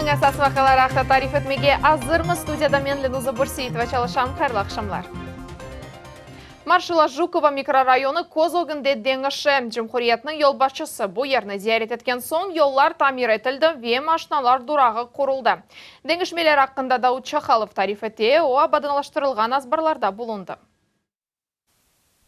Günün əsas vakaları haqda tarif etmege hazırmı? Studiyada men Lenuzа Бурсеитова çalışam. Hayırlı akşamlar. Маршала Жукова микрорайоны Козогынде деңіші Cumhuriyetinin yol başçısı bu yerini ziyaret etken son yollar tamir etildi ve maşinalar durağı kuruldu. Dеңішмелер hakkında Davut Çakalov tarif etti, o abadanalaştırılgan azbarlarda bulundu.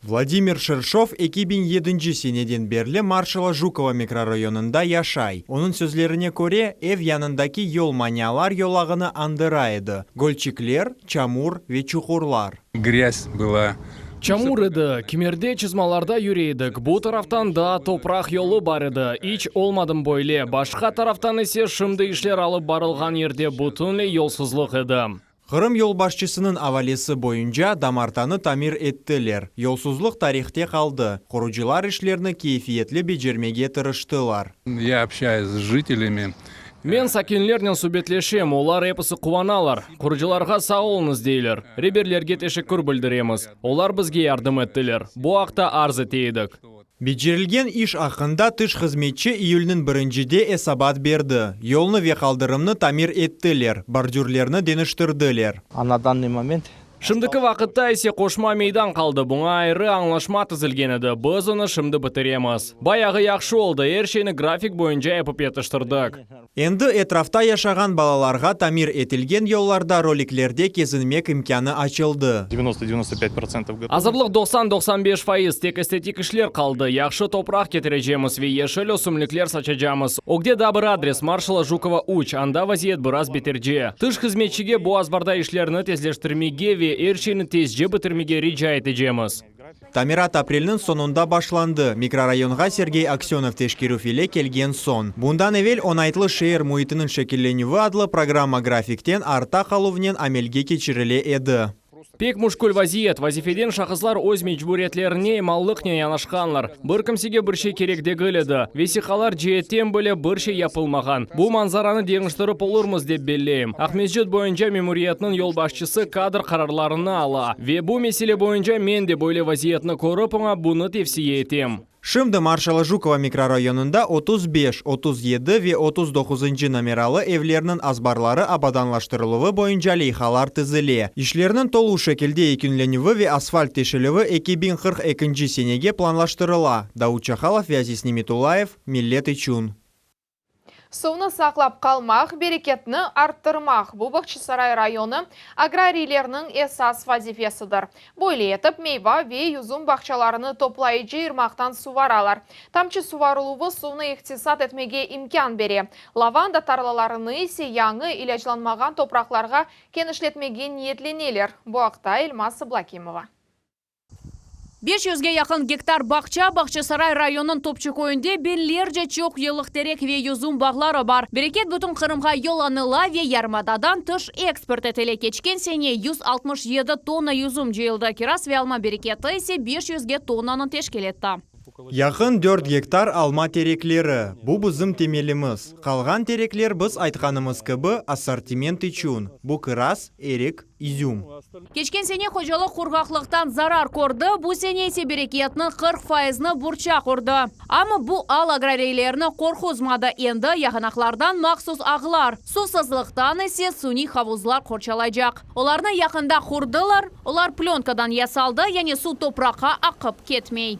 Владимир Шершов 2007 seneden beri Маршала Жукова mikrorayonunda yaşay. Onun sözlerine göre ev yanındaki yol manyalar yolağını andıraydı. Gölçikler, çamur ve çukurlar. Грязь была. Çamur edi, kimerde çizmalarda yürüydik. Bu taraftan da toprak yolu var idi. Hiç olmadım böyle. Başka taraftan ise şimdi işler alıp barılgan yerde bütünlüğü yolsuzluk edi. Kırım yol başçısının avalesi boyunca damartanı tamir ettiler. Yolsuzluk tarihte kaldı. Kurucular işlerini keyfiyetli becermege tırıştılar. Я общаюсь с жителями. Men sakinlerden sübetleşem, olar hepsi kuvanalar. Kurucularga sağ olunuz deyler. Reberlerge teşekkür bildiremiz. Olar bizge yardım ettiler. Bu haqda arz eteydik. Becerilgen iş hakkında tış hizmetçi iyulning 1-de esabat berdi. Yolunu ve kaldırımını tamir ettiler. Bordürlerini deniştirdiler. А на данный момент Şimdiki vaqtda ise koşma meydan kaldı. Buna ayrı anlaşma tüzilgen edi. Biz onu şimdi bitiremiz. Bayağı yaxşı oldu. Her şeyini grafik boyunca yapıp yetiştirdik. Endi etrafta yaşagan balalarga tamir etilgen yollarda roliklerde kezinmek imkanı açıldı. 90-95% Hazırlık 90-95%, tek estetik işler kaldı. Yaxşı toprak getireceğimiz ve yeşil ösümlükler saçacağımız. Ogde da bir adres Marshalla Жукова 3, anda vaziyet biraz bitirce. Tış hizmetçiге bu azbarda işlerini tezleştirmege ve her şeyini tezce bitirmege rica edeceğimiz. Tamirat aprelinin sonunda başlandı. Mikrorayonga Sergey Aksionov teşkiruf ile kelgen son. Bundan evvel onaytlı şehir muhitinin şekillenüvi adlı programma grafikten arta kaluvnen amelge keçirile edi. Pek muşkul vaziyet, vazifeden şahıslar öz mecburiyetlerine mallıkne yanaşkanlar. Bir kimsege bir şey kerek degiledi. Vesikalar cihetten böyle bir şey yapılmagan. Bu manzaranı değiştirip olurmuz dep belleyim. Ahmetjit boyunca memuriyetinin yol başçısı kadr kararlarını ala. Ve bu mesele boyunca men de böyle vaziyetini korup ona bunu tavsiye etim. Şimdi Marshalla Жукова mikrorayonunda 35, 37 ve 39. numaralı evlerinin azbarları abadanlaştırılığı boyunca leyhalar tizili. İşlerinin tolu şekilde yekünlenüvi ve asfalt teşilivi 2042 senege planlaştırıla. Davut Çakalov ve Aziz Nimetulayev, Millet için. Suvni saqlab qalmaq, bereketini arttırmaq bu Bakçısaray rayonu agrariyalarının esas vazifesidir. Böyle etip meyve ve üzüm bahçalarını toplayıcı ırmaktan suvaralar. Tamçı suvarılığı suvni iktisat etmege imkan beri. Lavanda tarlalarını ise yanı ilaçlanmagan topraklarga genişletmege niyetleneler. Bu haqda Elmas Blakimova. 500'ge yakın hektar bakça Bakçısaray rayonun Topçukoyunda binlerce çok yıllık terek ve yüzüm bağları var. Bereket bütün Kırım'a yollanıla ve yarmadadan tış eksport etile geçken sene 167 tonna yüzüm cıyıldı. Kiraz ve alma bereketi ise 500 tonnanın teşkil etti. Yakın 4 hektar alma terekleri. Bu bizim temelimiz. Kalgan terekler biz aytkanımız gibi assortiment için. Bu kiraz, erik, üzüm. Geçken sene hocalık kurgaklıktan zarar kurdu. Bu sene ise bereketinin 40%'ını burça kurdu. Ama bu al agrariyalarını korkuzmadı. Endi yakınaklardan maksus ağlar. Susuzluktan ise suni havuzlar korçalayacak. Onlarını yakında kurdular. Onlar plonkadan yasaldı. Yani su toprağa akıp ketmey.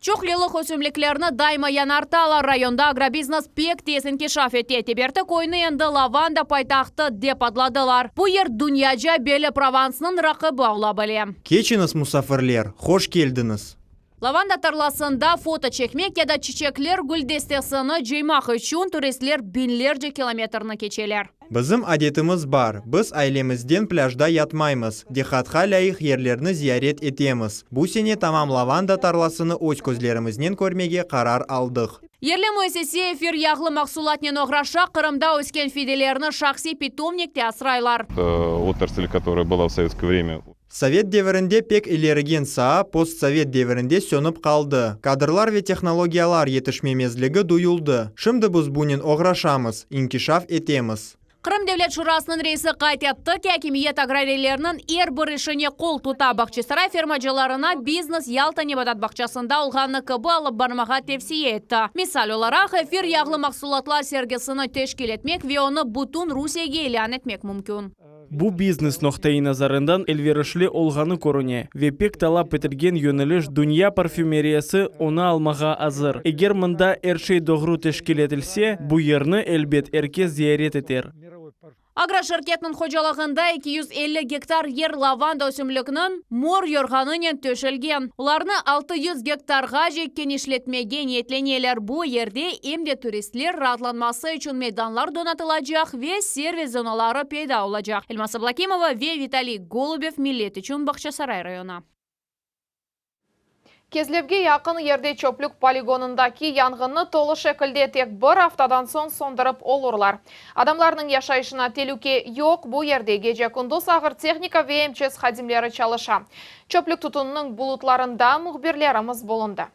Çok yıllık ösümlüklerini daima yanartalar rayonda agrobiznes pek tez inkişaf etti. Teberti koyunu endi lavanda paytaxtı dep adladılar. Bu yer dünyaca Beli Provans'nın rakibi olabilir. Keçiniz musafirler, hoş geldiniz. Lavanda tarlasında foto çekmek ya da çiçekler gül destesini cıymak için turistler binlerce kilometrini geçerler. Bizim adetimiz var. Biz ailemizden plajda yatmaymiz. Diqqatga layık yerlerini ziyaret etemiz. Bu sene tamam lavanda tarlasını öz gözlerimizden görmege karar aldık. Yerli müessese efir yağlı mahsulatnen oğraşa Kırım'da ösken fidelerini şahsi pitomnikte asraylar. Отрасль, которая была в советское время. Sovet devrinde pek ilerigen saha postsovet devrinde sönüp kaldı. Kadrlar ve texnologiyalar yetişmemezligi duyuldu. Şimdi biz bunun oğraşamız, inkişaf etemiz. Қырым Девлет Шурасының рейсі қайтетті ки акимиет аграрийлерінің бір ішіне қол тута Бақчысарай фермачыларына бизнес Ялта Небатат бақчасында олғаны кыбы алып бармаға тевсие етті. Мисал оларақ эфир яғлы мақсулатлар сергесіні тешкел етмек ве оны бұтын Русияге илан етмек мүмкін. Бу бизнес ноқтай назарындан элверішлі олғаны көріне. Вепек талап етілген йөніліш дүния парфюмериясы оны алмаға азыр. Егер мұнда әршей доғру тешкел етілсе, бұ ерні әлбет әрке зиярет етер. Агроширкетнің қожалығында 250 гектар ер лаванда өсімлігінің мор йорғанымен төшілген. Оларны 600 гектарға жеккен ішлетмеген етленелер бұ ерде емде туристлер ратланмасы үшін мейданлар донатылacak ве сервис зоналары пейда olacak. Эльмаса Блакимова ве Виталий Голубев милет үшін Бақчасарай района. Кезлевге яқын ерде чөплік полигонындаки яңғынны толы шекілде тек бір аптадан соң сондырып олурлар. Адамларның яшайшына телуке yok bu yerде gece күндіз ағыр техника ве МЧС хадимлері чалыша. Чөплік тұтынының бұлытларында мұхберлеріміз болынды.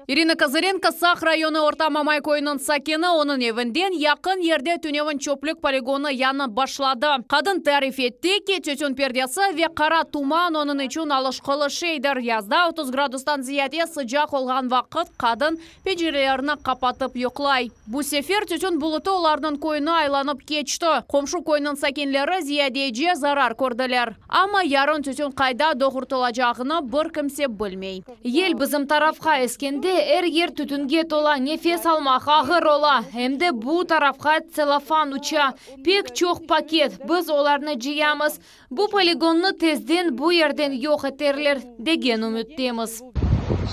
Ирина Козыренко Сақ районы орта мамай койының сакені оның евінден яқын ерде түневін чөплік полигоны яны башлады. Қадын тариф етті ке төтін пердесі ве қара туман оның үшін алышқылы шейдер язда 30 градустан зияде sıcak олған вақыт қадын пенжерелеріні қапатып йоқлай. Бұ сефер төтін бұлыты олардың койыны айланып кечті. Қомшу койының сакенлері зиядеже зарар көрділер. Ама ярын төтін қайда доғыртылacağını бір кімсе білмей. Ел бізім тарафқа ескенде ер түтінге тола нефес алмақ ағыр ола. Әмді бұ тарафқа целлофан уча. Пек чоқ пакет. Біз оларны жиямыз. Бұ полигонны тезден бұ ерден йоқ етерлер деген үміттеміз.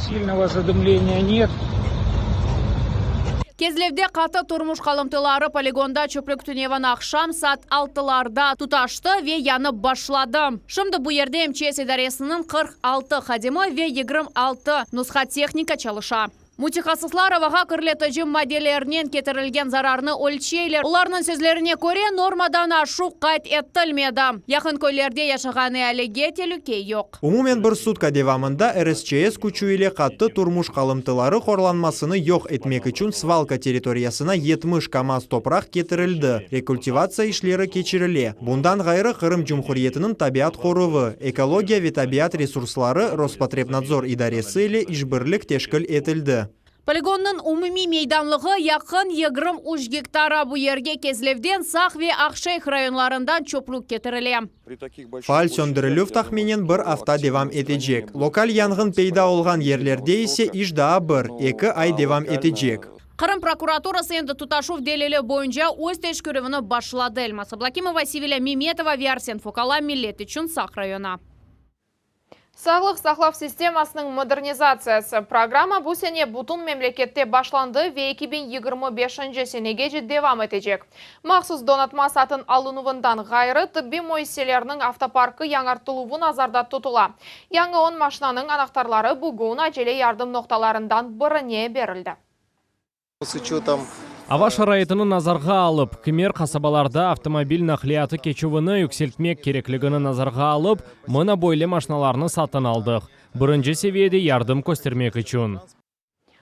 Сильного задымления нет. Кезлевде қаты тұрмыш қалымтылары полигонда чөплік түневін ақшам сат 6-ларда тұташты ве янып башлады. Шымды бұ ерде МЧС идаресінің 46 хадимы ве 26 нұсқа техника чалыша. Мутихасыслар аваға кірлетіжім моделерінен кетірілген зарарны өлчейлер. Оларның сөзлеріне көре нормадан ашу қайт еттілмеді. Яқын көйлерде яшағаны әліге телуке yok. Умумен бір сутка девамында РСЧС күчу ile қатты турмуш қалымтылары хорланмасыны yok etmek için свалка территориясына 70 камаз топрақ кетірілді. Рекультивация ишлері кечіріле. Bundan gayrı Kırım Cumhuriyeti'nin tabiat qoruvu, ekologiya ve tabiat resurslары Роспотребнадзор идаресі ile işbirlik teşkil etildi. Полигонның умуми мейданлығы яқын 23 гектара бұ ерге Кезлевден Сақ ве Ақшайх районларından чөплік кетіріле. Фаал söndürülüv tahminen bir hafta devam edecek. Lokal yangın peyda olgan yerlerde ise iş daha 1-2 ay devam edecek. Қырым прокуратурасы енді тұташув делелі бойынша өз тешкөрівіні башлады. Эльмаса Блакимова, Севиля Меметова, Виарсен Фокала, Милет үшін Сақ района. Сағлық сақлав системасының модернизациясы программа бұл сене бұтын мемлекетте башланды ве 2025 сенеге же девам етежек. Мақсус донатма сатын алынуындан ғайры тыбби мойселерінің автопаркы яңартылуы назарда тұтыла. Яңы 10 машинаның анақтарлары бүгін әжеле ярдым ноқталарından біріне берілді. Ава шарайтыны назарға алып, кемер қасабаларда автомобиль нақлияты кечуыны үкселтмек кереклігіні назарға алып, мұна бойлы машиналарны сатын алдық. Бірінші севиеде ярдым көстермек үшін.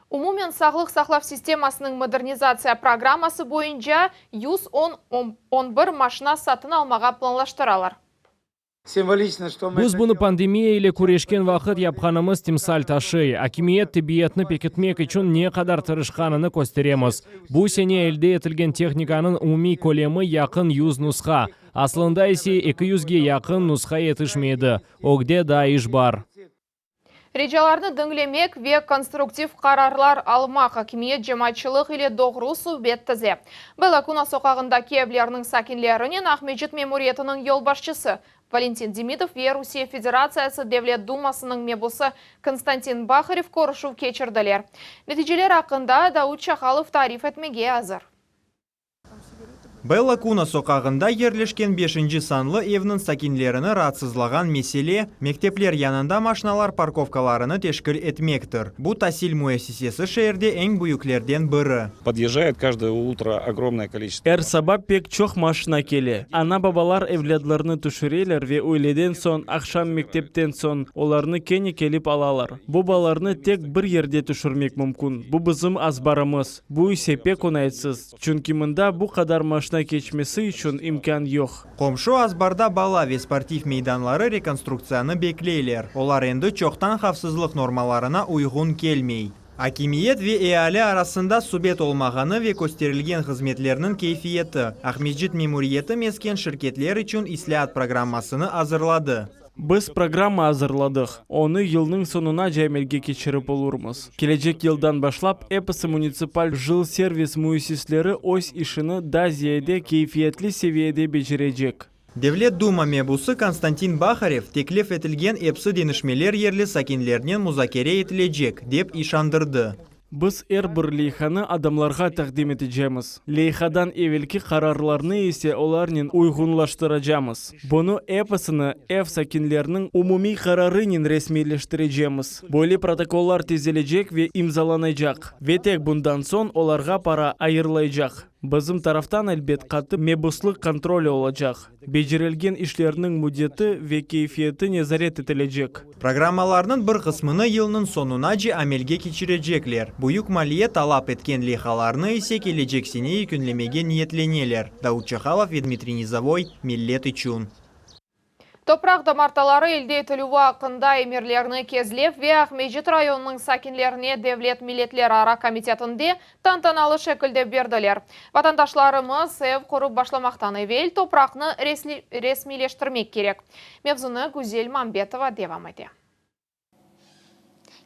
Умумен сағлық сақлав системасының модернизация программасы бойынша 111 машина сатын алмаға планлаштыралар. Біз бұны пандемия или көрешкен вақыт япқанымыз тимсаль ташы. Акимиет тибиетні пекетмек үшін не қадар тырышқаныны көстереміз. Бұл сене әлде етілген техниканың уми колемі яқын 100 нұсқа. Аслында есе 200-ге яқын нұсқа етішмеді. Огде да іш бар. Режаларны дыңлемек ве конструктив қарарлар алмақ акимиет жемачылық или доғру субеттізе. Белакуна соқағында кеблерінің сакинлерінен Ахмеджит мемориетінің елбашчысы Валентин Демидов ве Русия Федерациясы Девлет Думасының мебусы Константин Бахарев көрішу кечірділер. Нәтижелер ақында Дауд Шахалов тариф етмеге азыр. Белакуна соқағында ерлешкен 5-ші санлы евнің сакинлеріні ратсызлаған меселе мектеплер янында машиналар парковкаларыны тешкіл етмектір. Бұ тасил муэссисесі шерде ең бұйыклерден бірі. Подъезжает каждое утро огромное количество. Әр сабап пек чоқ машина келе. Ана бабалар evladlarını түшірелер ве өйледен сон, ақшам мектептен сон, оларны кені келіп алалар. Бұ баларны тек бір ерде түшірмек мүмкін. Бұ бізім азбарымыз. Бұ сепек онайсыз. Чүнки мында бұ қадар машина жұмысына кечмесі үшін имкан жоқ. Комшу азбарда балави спортив мейданлары реконструкцияны беклейлер. Олар енді чоқтан хавсызлық нормаларына уйғун келмей. Акимиет ве эали арасында субет олмағаны ве көстерілген қызметлерінің кейфиеті. Ахмеджит мемуриеті мескен шirketlер үшін ислят программасыны азырлады. Біз программа азырладық. Оны елның сонына жәмелге кечіріп олырмыз. Келечек елдан башлап, эпосы муниципаль жыл сервис муисислері ось ішіні да зияде кейфиетлі севиеде бежірежек. Девлет Дума мебусы Константин Бахарев теклиф етілген эпсы денішмелер ерлі сакинлерінен музакере етілежек, деп ишандырды. Біз бір лейханы адамларға тәқдим етежеміз. Лейхадан евелкі қарарларны есе оларнен уйғынлаштырajamыз. Бұны эпосыны сакинлерінің умуми қарарынен ресмейлештірejamыз. Бойлы протоколлар тезележек ве имзаланайжақ. Ветек бұндан сон оларға пара айырлайжақ. Бізім тарафтан әлбет қаты мебуслық контролі олачақ. Бежірелген ішлерінің мүдеті ве кейфиеті незарет етілежек. Программаларының бір қысмыны елінің сонуна же амелге кечірежеклер. Бұйық малие талап еткен лейхаларны есе кележексіне екінлемеге ниетленелер. Дауд Чахалов и Дмитрий Низовой, Миллет Ичун. Топрақ дамарталары елде етілуі ақында емерлеріні кезлев ве Ахмеджит районының сакинлеріне Девлет Миллетлер ара комитетінде тантаналы шекілде берділер. Ватандашларымыз сев құрып башламақтан евел топрақны ресмилештірмек керек. Мевзуны Гузель Мамбетова девам ете.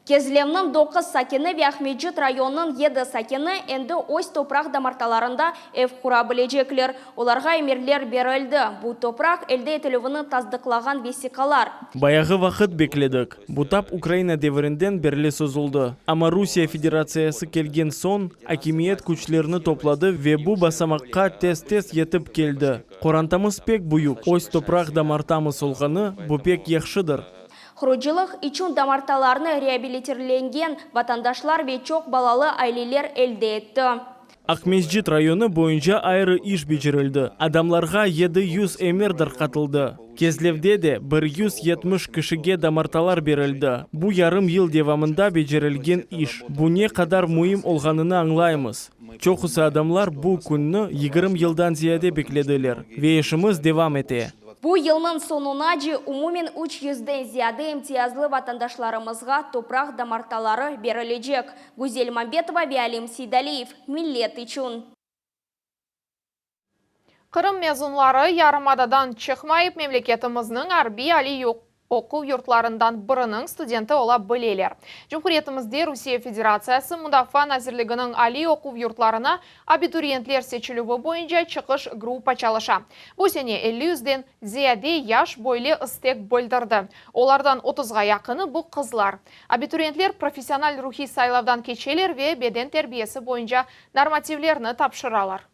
Кезлемнің 9 сакені ве Ахмеджит районының 7 сакені әнді ось топрақ дамарталарында эв құра білежеклер. Оларға емерлер берілді. Бұл топрақ әлде етілуіні таздықлаған весикалар. Баяғы вақыт бекледік. Бұтап Украина деверінден берлі созылды. Ама Русия Федерациясы келген сон, акимиет күчлеріні топлады ве бұл басамаққа тез-тез етіп келді. Қорантамыз пек бұйық. Ось топрақ дамартамыз олғаны бұл пек яқшыдыр. Құруджилық üçün дамарталарыны реабилитерленген ватандашлар ве чоқ балалы айлелер әлде етті. Ахмеджит районы бойынша айры иш бежірілді. Адамларға 700 эмердір қатылды. Кезлевде де 170 кішіге дамарталар берілді. Бұ ярым ел девамында бежірілген иш. Бұ не қадар мұйым олғаныны аңлаймыз. Чоқысы адамлар бұл күнні 20 елдан зияде бекледілер. Ве ешіміз девам ете. Бұл елның сонуна же умумен 300-ден зияды имтиязлы ватандашларымызға топрақ дамарталары берілежек. Гузель Мамбетова, Виалим Сейдалиев, Миллет Ичун. Қырым мезунлары ярымададан чықмайып мемлекетіміздің арби али оқу юртларындан бірінің студенті ола білелер. Жұмхуретімізде Русия Федерациясы Мудафан әзірлігінің али оқу юртларына абитуриентлер сечілуі бойынша чықыш группа чалыша. Бұл сене 50-ден зияде яш бойлы істек бөлдірді. Олардан 30-ға яқыны бұл қызлар. Абитуриентлер профессионал рухи сайлавдан кечелер ве беден тербиесі бойынша нормативлеріні тапшыралар.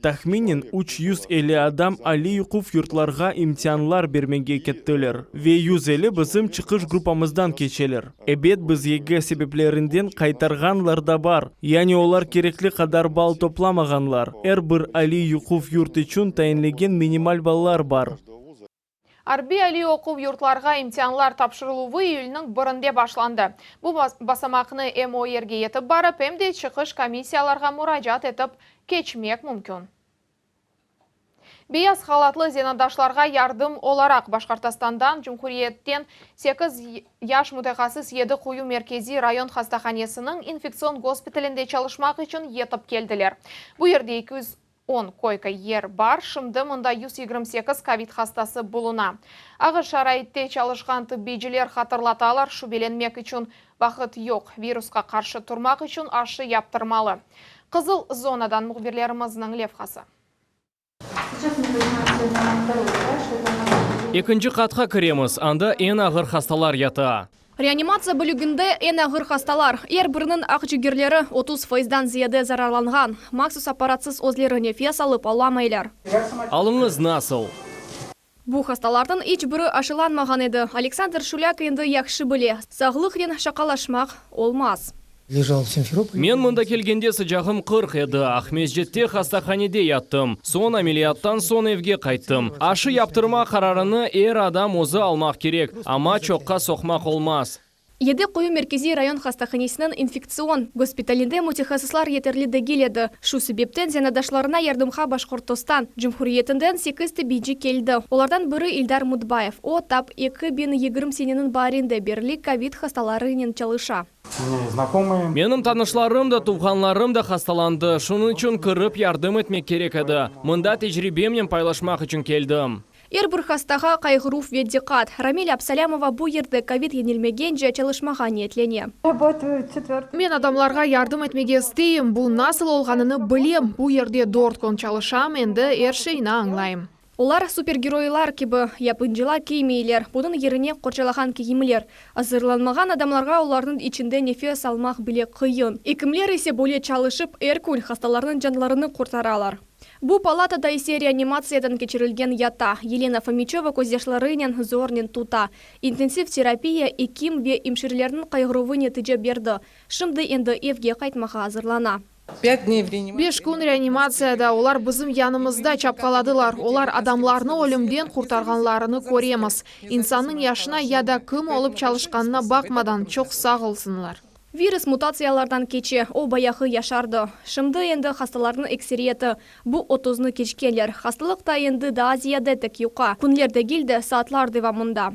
Тахминен 350 адам али юқуф юртларға имтианлар бермеге кеттілер. Ве 150 бізім чықыш группамыздан кечелер. Эбет біз еге себеплерінден қайтарғанлар да бар. Яни олар керекли қадар бал топламағанлар. Бір али юқуф юрт үшін тайынлеген минимал баллар бар. Арби али оқу юртларға имтианлар тапшырылуы июльнің бірінде башланды. Бұл басамақны МОЕРге етіп барып, әмде чықыш комиссияларға мұражат етіп кечмек мүмкін. Бейаз халатлы зенадашларға ярдым оларақ Башқартастандан Жұмхурiyеттен 8 яш мұтақасыз еді қойу меркези район хастаханесінің инфекцион госпиталінде çalışmaq үшін етіп келділер. Бұл ерде 210 койка ер бар, шымды мұнда 128 ковид хастасы бұлына. Ағы шарайтте çalışқан тыббейджілер қатырлаталар шубеленмек үшін вақыт yok. Вирусқа қаршы тұрмақ үшін ашы яптырмалы. Қызыл зонадан мұғберлеріміздің левқасы. Екінші қатқа кіреміз, анда ең ағыр хасталар ята. Реанимация бөлігінде ең ағыр хасталар. Бірінің ақ жүгерлері 30%-дан зияде зарарланған. Максус аппаратсыз өзлері нефес алып аламайлар. Алыңыз насыл? Бұл хасталардың ич бірі ашыланмаған еді. Александр Шуляк енді яқшы біле. Сағылықрен шақалашмақ олмаз. Мен мұнда келгенде жағым 40 еді. Ахмеджетте хастаханеде яттым. Сон амелияттан сон евге қайттым. Ашы яптырма қарарыны адам өзі алмақ керек. Ама чоққа соқмақ олмаз. Еді қою меркези район хастаханесінің инфекцион госпиталінде мутихасыслар етерлі келеді. Шу себептен зенадашларына ярдымға Башқұртостан Жұмхуриетінден 8 бейджі келді. Олардан бірі Илдар Мудбаев. О тап 2.20 сененің барында берлік ковид хасталарының чалыша. Менің танышларым да, туғанларым да хасталанды. Шуның үшін кіріп ярдым етмек керек еді. Мұнда тәжірибемнен пайлашмақ үшін келдім. Бір хастаға қайғыруф веддиқат. Рамиль Абсалямова бұ ерді ковид енілмегенже чалышмаға ниетлене. Мен адамларға ярдым етмеге істейім. Бұл насыл олғаныны білем. Бұ ерде дорткон чалышам, енді ершейна аңлайым. Олар супергеройлар кебі япынжыла кеймейлер, бұның еріне қорчалаған кейімлер. Азырланмаған адамларға олардың içinde нефес алмақ біле қиын. Екімлер есе бөле чалышып, әркүл хасталарының жанларыны құртаралар. Бұл палатада есе реанимациядан кечірілген ята. Елена Фомичева көздешларынан зорнен тута. Интенсив терапия екім ве имшірлердің қайғыруы нетіже берді. Шымды енді евге қайтмаға азырлана. 5 күн реанимацияда олар біздің янымызда чапқаладылар. Олар адамларны өлімден құртарғанларыны көреміз. Инсанның яшына яда кім олып чалышқанына бақмадан чоқ сағылсынлар. Вирус мутациялардан кече, о баяхы яшарды. Шымды енді хасталарының эксериеті. Бұ 30-ны кечкелер. Хасталықта енді да Азияда тек юқа. Күнлерді келді саатлар девамында.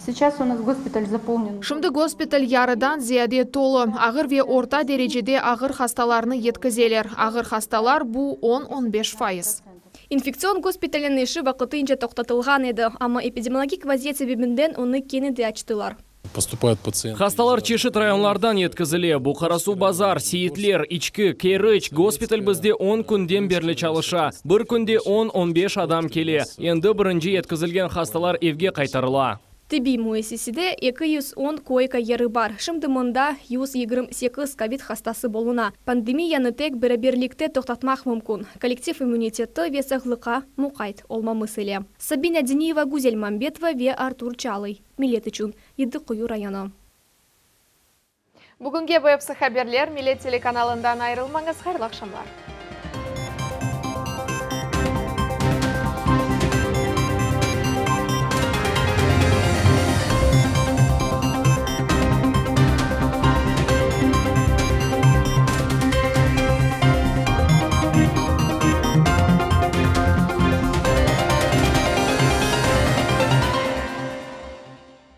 Сейчас у нас госпиталь заполнен. Шымды госпиталь ярыдан зияде толы. Ағыр ве орта дәрежеде ағыр хасталарны еткізелер. Ағыр хасталар бұ 10-15%. Инфекцион госпиталінің іші вақытынша тоқтатылған еді, ама эпидемиологик вазиет себебінден оны кенеде ачтылар. Поступают пациенты. Хасталар чешет районлардан еткізіле. Бұқарасу базар, сейітлер, ичкі, кейріч, госпиталь бізде 10 күнден берлі чалыша. Бір күнде 10-15 адам келе. Енді бірінші еткізілген хасталар евге қайтарыла. Тіби муэсисіде 210 койка ері бар. Шымды мұнда 128 ковид хастасы болуна. Пандемияны тек бірі-бірлікте тоқтатмақ мүмкін. Коллектив иммунитеті весіғлықа мұқайт олма мысыле. Сабина Дениева, Гузель Мамбетова ве Артур Чалый. Милет үшін, еді қойу районы. Бүгінге бұйыпсы хаберлер Милет телеканалындан айрылмаңыз. Қайырлы ақшамлар.